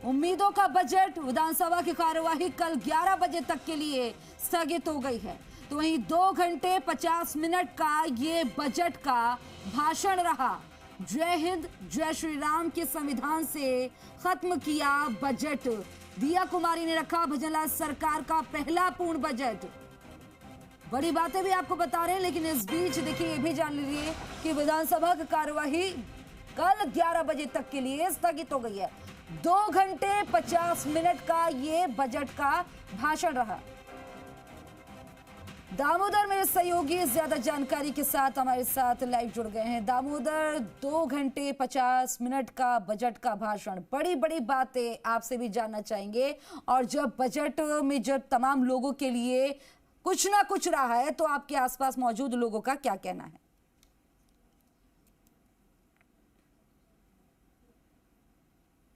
उम्मीदों का बजट विधानसभा की कार्यवाही कल 11 बजे तक के लिए स्थगित हो गई है। तो वहीं 2 घंटे 50 मिनट का ये बजट का भाषण रहा। जय हिंद जय श्री राम के संविधान से खत्म किया बजट। दिया कुमारी ने रखा भजनलाल सरकार का पहला पूर्ण बजट। बड़ी बातें भी आपको बता रहे हैं, लेकिन इस बीच देखिए ये भी जान लीजिए कि विधानसभा की कार्यवाही कल 11 बजे तक के लिए स्थगित हो गई है। 2 घंटे 50 मिनट का ये बजट का भाषण रहा। दामोदर मेरे सहयोगी ज्यादा जानकारी के साथ हमारे साथ लाइव जुड़ गए हैं। दामोदर, 2 घंटे 50 मिनट का बजट का भाषण, बड़ी बड़ी बातें आपसे भी जानना चाहेंगे। और जब बजट में जब तमाम लोगों के लिए कुछ ना कुछ रहा है, तो आपके आसपास मौजूद लोगों का क्या कहना है?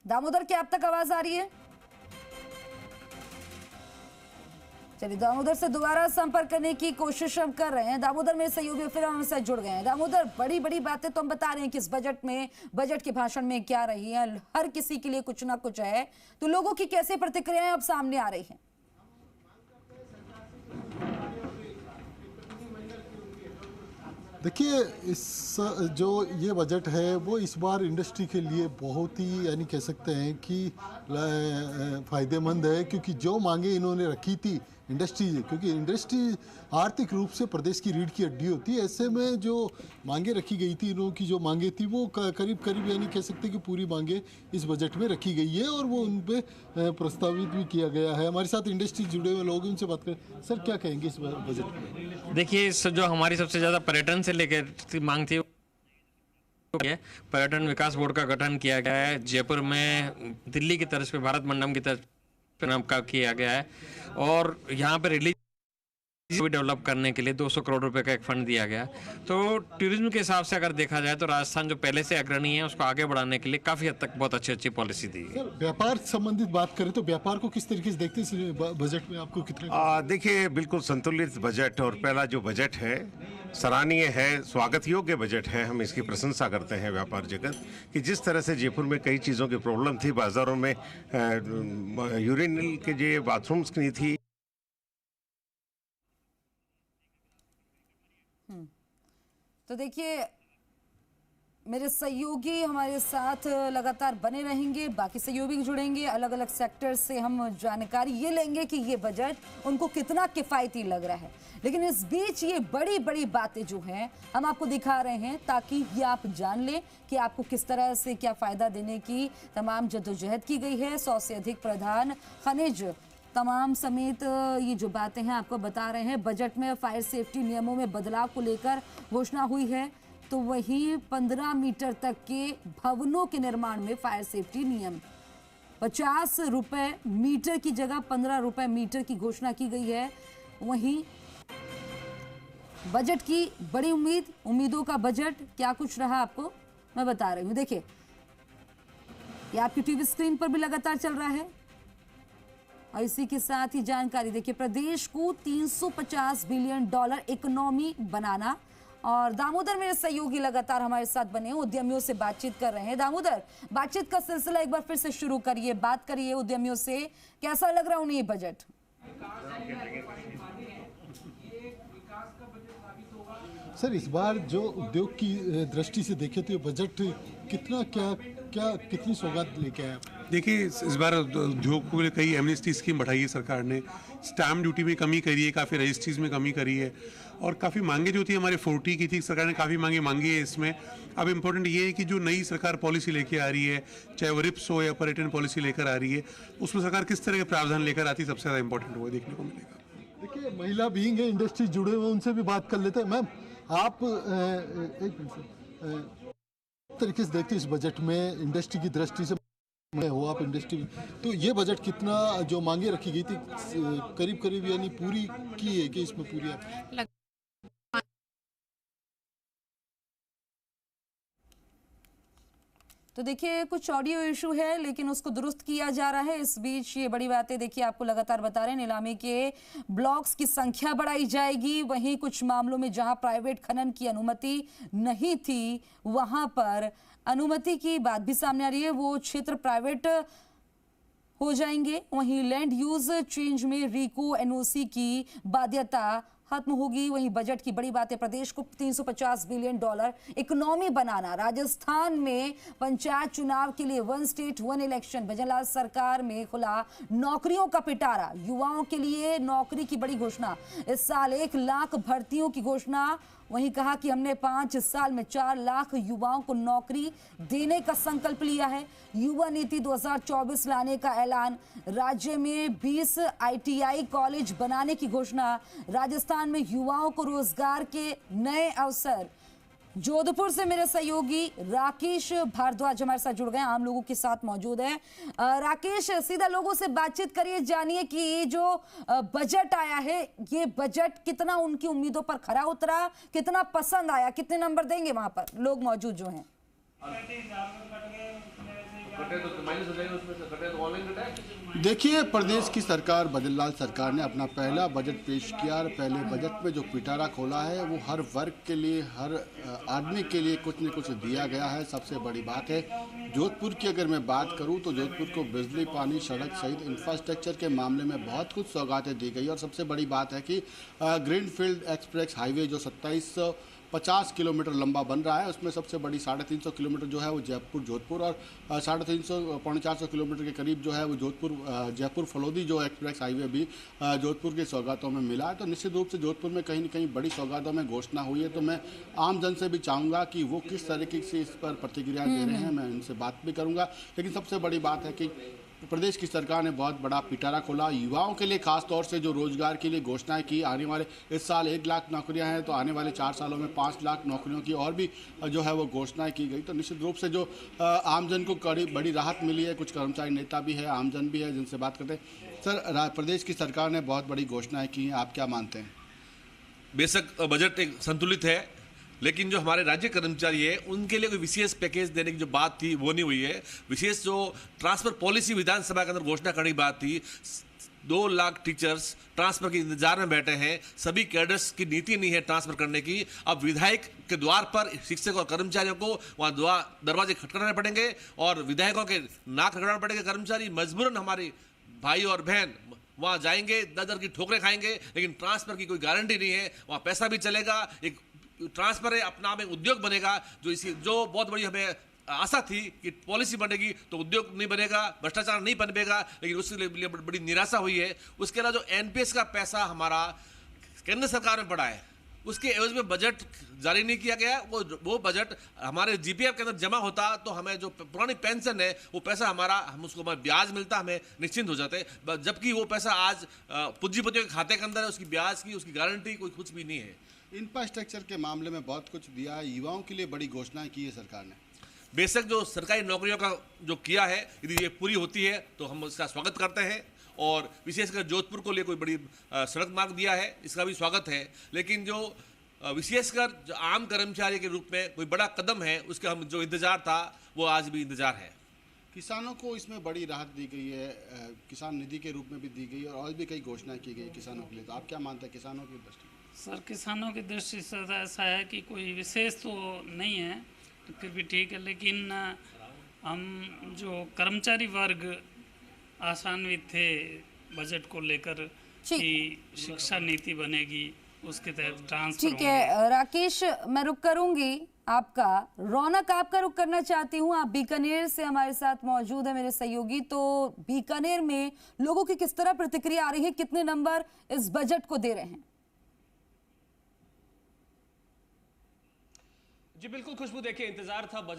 दामोदर, क्या आप तक आवाज आ रही है? चलिए, दामोदर से दोबारा संपर्क करने की कोशिश हम कर रहे हैं। दामोदर मेरे सहयोगी फिर हमसे जुड़ गए हैं। दामोदर, बड़ी बड़ी बातें तो हम बता रहे हैं कि इस बजट में, बजट के भाषण में क्या रही है। हर किसी के लिए कुछ ना कुछ है, तो लोगों की कैसे प्रतिक्रियाएं अब सामने आ रही हैं? देखिए, इस जो ये बजट है वो इस बार इंडस्ट्री के लिए बहुत ही यानी कह सकते हैं कि फ़ायदेमंद है, क्योंकि जो मांगे इन्होंने रखी थी इंडस्ट्री, क्योंकि इंडस्ट्री आर्थिक रूप से प्रदेश की रीढ़ की हड्डी होती है। ऐसे में जो मांगे रखी गई थी, इन्हों की जो मांगे थी वो करीब करीब यानी कह सकते हैं कि पूरी मांगे इस बजट में रखी गई है और वो उन पर प्रस्तावित भी किया गया है। हमारे साथ इंडस्ट्री जुड़े हुए लोग, उनसे बात करें। सर, क्या कहेंगे इस बजट में? देखिए, इस जो हमारी सबसे ज़्यादा पर्यटन से लेकर मांग थी, पर्यटन विकास बोर्ड का गठन किया गया है। जयपुर में दिल्ली की तर्ज पे, भारत मंडपम की तर्ज पे नाम का किया गया है और यहाँ पे रिलीज भी डेवलप करने के लिए 200 करोड़ रुपए का एक फंड दिया गया। तो टूरिज्म के हिसाब से अगर देखा जाए तो राजस्थान जो पहले से अग्रणी है, उसको आगे बढ़ाने के लिए काफी हद तक बहुत अच्छी अच्छी पॉलिसी दी है। व्यापार संबंधित बात करें तो व्यापार को किस तरीके से देखते हैं? बजट में आपको कितने देखिए, बिल्कुल संतुलित बजट और पहला जो बजट है सराहनीय है, स्वागत योग्य बजट है। हम इसकी प्रशंसा करते हैं व्यापार जगत कि जिस तरह से जयपुर में कई चीज़ों की प्रॉब्लम थी, बाजारों में यूरिनल के जो बाथरूम्स नहीं थी। तो देखिए, मेरे सहयोगी हमारे साथ लगातार बने रहेंगे, बाकी सहयोगी जुड़ेंगे, अलग अलग सेक्टर से हम जानकारी ये लेंगे कि ये बजट उनको कितना किफ़ायती लग रहा है। लेकिन इस बीच ये बड़ी बड़ी बातें जो हैं हम आपको दिखा रहे हैं, ताकि ये आप जान लें कि आपको किस तरह से क्या फ़ायदा देने की तमाम जद्दोजहद की गई है। 100 से अधिक प्रधान खनिज तमाम समेत ये जो बातें हैं आपको बता रहे हैं। बजट में फायर सेफ्टी नियमों में बदलाव को लेकर घोषणा हुई है। तो वहीं 15 मीटर तक के भवनों के निर्माण में फायर सेफ्टी नियम 50 रुपए मीटर की जगह 15 रुपए मीटर की घोषणा की गई है। वहीं बजट की बड़ी उम्मीदों का बजट क्या कुछ रहा आपको मैं बता रही हूं। देखिए, ये आपकी टीवी स्क्रीन पर भी लगातार चल रहा है और इसी के साथ ही जानकारी देखिए, प्रदेश को $350 बिलियन इकोनॉमी बनाना। और दामोदर मेरे सहयोगी लगातार हमारे साथ बने हैं, उद्यमियों से बातचीत कर रहे हैं। दामोदर, बातचीत का सिलसिला एक बार फिर से शुरू करिए, बात करिए उद्यमियों से, कैसा लग रहा है उन्हें ये बजट? सर, इस बार जो उद्योग की दृष्टि से देखें तो ये बजट कितना कितनी सौगात लेके आया? देखिए, इस बार उद्योग को कई एमनेस्टी स्कीम बढ़ाई है सरकार ने, स्टैम्प ड्यूटी में कमी करी है, काफ़ी रजिस्ट्रीज में कमी करी है और काफ़ी मांगे जो थी हमारे 40 की थी, सरकार ने काफ़ी मांगी है इसमें। अब इम्पोर्टेंट ये है कि जो नई सरकार पॉलिसी लेके आ रही है, चाहे वो रिप्स हो या पर्यटन पॉलिसी लेकर आ रही है, उसमें सरकार किस तरह के प्रावधान लेकर आती है, सबसे ज़्यादा इंपॉर्टेंट वो देखने को मिलेगा। देखिए, महिला बीइंग है, इंडस्ट्री जुड़े हुए, उनसे भी बात कर लेते हैं। मैम, आप एक तरीके से देखते हैं इस बजट में, इंडस्ट्री की दृष्टि से हो आप इंडस्ट्री में, तो ये बजट कितना जो मांगे रखी गई थी करीब करीब यानी पूरी की है कि इसमें पूरी आप? तो देखिए, कुछ ऑडियो इशू है लेकिन उसको दुरुस्त किया जा रहा है। इस बीच ये बड़ी बातें देखिए आपको लगातार बता रहे हैं, नीलामी के ब्लॉक्स की संख्या बढ़ाई जाएगी। वहीं कुछ मामलों में जहां प्राइवेट खनन की अनुमति नहीं थी, वहां पर अनुमति की बात भी सामने आ रही है। वो क्षेत्र प्राइवेट हो जाएंगे। वहीं लैंड यूज चेंज में रिको एनओसी की बाध्यता खत्म होगी। वहीं बजट की बड़ी बात है, प्रदेश को $350 बिलियन इकोनॉमी बनाना। राजस्थान में पंचायत चुनाव के लिए 1 स्टेट 1 इलेक्शन। भजनलाल सरकार में खुला नौकरियों का पिटारा। युवाओं के लिए नौकरी की बड़ी घोषणा। इस साल 1 लाख भर्तियों की घोषणा। वहीं कहा कि हमने 5 साल में 4 लाख युवाओं को नौकरी देने का संकल्प लिया है। युवा नीति 2024 लाने का ऐलान। राज्य में 20 ITI कॉलेज बनाने की घोषणा। राजस्थान में युवाओं को रोजगार के नए अवसर। जोधपुर से मेरे सहयोगी राकेश भारद्वाज हमारे साथ जुड़ गए, आम लोगों के साथ मौजूद है। राकेश, सीधा लोगों से बातचीत करिए, जानिए कि जो बजट आया है, ये बजट कितना उनकी उम्मीदों पर खरा उतरा, कितना पसंद आया, कितने नंबर देंगे वहां पर लोग मौजूद जो हैं? देखिए, प्रदेश की सरकार, भजनलाल सरकार ने अपना पहला बजट पेश किया और पहले बजट में जो पिटारा खोला है वो हर वर्ग के लिए, हर आदमी के लिए कुछ न कुछ दिया गया है। सबसे बड़ी बात है, जोधपुर की अगर मैं बात करूं तो जोधपुर को बिजली, पानी, सड़क सहित इंफ्रास्ट्रक्चर के मामले में बहुत कुछ सौगातें दी गई। और सबसे बड़ी बात है कि ग्रीनफील्ड एक्सप्रेस हाईवे जो 2750 किलोमीटर लंबा बन रहा है, उसमें सबसे बड़ी 350 किलोमीटर जो है वो जयपुर जोधपुर और 350 पौने 400 किलोमीटर के करीब जो है वो जोधपुर जयपुर फलोदी जो एक्सप्रेस हाईवे भी जोधपुर की सौगातों में मिला है। तो निश्चित रूप से जोधपुर में कहीं न कहीं बड़ी सौगातों में घोषणा हुई है। तो मैं आम जन से भी चाहूँगा कि वो किस तरीके से इस पर प्रतिक्रिया दे रहे हैं, मैं उनसे बात भी करूँगा। लेकिन सबसे बड़ी बात है कि प्रदेश की सरकार ने बहुत बड़ा पिटारा खोला। युवाओं के लिए खास तौर से जो रोजगार के लिए घोषणाएं की, आने वाले इस साल 1 लाख नौकरियां हैं तो आने वाले 4 सालों में 5 लाख नौकरियों की और भी जो है वो घोषणाएं की गई। तो निश्चित रूप से जो आमजन को बड़ी राहत मिली है। कुछ कर्मचारी नेता भी है, आमजन भी है, जिनसे बात करते हैं। सर, प्रदेश की सरकार ने बहुत बड़ी घोषणाएं की हैं, आप क्या मानते हैं? बेशक बजट एक संतुलित है, लेकिन जो हमारे राज्य कर्मचारी है उनके लिए कोई विशेष पैकेज देने की जो बात थी वो नहीं हुई है। विशेष जो ट्रांसफर पॉलिसी विधानसभा के अंदर घोषणा करने की बात थी, 2 लाख टीचर्स ट्रांसफर के इंतजार में बैठे हैं। सभी कैडर्स की नीति नहीं है ट्रांसफर करने की। अब विधायक के द्वार पर शिक्षक और कर्मचारियों को वहाँ दरवाजे खटखटाने पड़ेंगे और विधायकों के नाक खटखटाने पड़ेंगे। कर्मचारी मजबूरन, हमारे भाई और बहन वहाँ जाएंगे, दर की ठोकरें खाएंगे, लेकिन ट्रांसफर की कोई गारंटी नहीं है। वहाँ पैसा भी चलेगा, एक ट्रांसफर है, अपना में उद्योग बनेगा। जो बहुत बड़ी हमें आशा थी कि पॉलिसी बनेगी तो उद्योग नहीं बनेगा, भ्रष्टाचार नहीं बनेगा, लेकिन उसके लिए बड़ी निराशा हुई है। उसके अलावा जो NPS का पैसा हमारा केंद्र सरकार में पड़ा है, उसके एवज में बजट जारी नहीं किया गया। वो बजट हमारे GPF के अंदर जमा होता तो हमें जो पुरानी पेंशन है वो पैसा हमारा, हम उसको हमें ब्याज मिलता, हमें निश्चिंत हो जाते। जबकि वो पैसा आज पूंजीपतियों के खाते के अंदर है, उसकी ब्याज की, उसकी गारंटी कोई कुछ भी नहीं है। इंफ्रास्ट्रक्चर के मामले में बहुत कुछ दिया है, युवाओं के लिए बड़ी घोषणाएं की है सरकार ने। बेशक जो सरकारी नौकरियों का जो किया है, यदि ये पूरी होती है तो हम उसका स्वागत करते हैं। और विशेषकर जोधपुर को लिए कोई बड़ी सड़क मार्ग दिया है, इसका भी स्वागत है। लेकिन जो विशेषकर जो आम कर्मचारी के रूप में कोई बड़ा कदम है, उसका हम जो इंतजार था वो आज भी इंतजार है। किसानों को इसमें बड़ी राहत दी गई है, किसान निधि के रूप में भी दी गई और भी कई घोषणाएं की गई किसानों के लिए। तो आप क्या मानते हैं किसानों की दृष्टि? सर, किसानों की दृष्टि से ऐसा है कि कोई विशेष तो नहीं है, फिर भी ठीक है। लेकिन हम जो कर्मचारी वर्ग आशान्वित थे बजट को लेकर कि शिक्षा नीति बनेगी, उसके तहत ट्रांसफर। ठीक है राकेश, मैं रुक करूंगी आपका। रौनक, आपका रुक करना चाहती हूँ। आप बीकानेर से हमारे साथ मौजूद है मेरे सहयोगी। तो बीकानेर में लोगों की किस तरह प्रतिक्रिया आ रही है, कितने नंबर इस बजट को दे रहे हैं? जी बिल्कुल खुशबू, देखिए इंतजार था बजट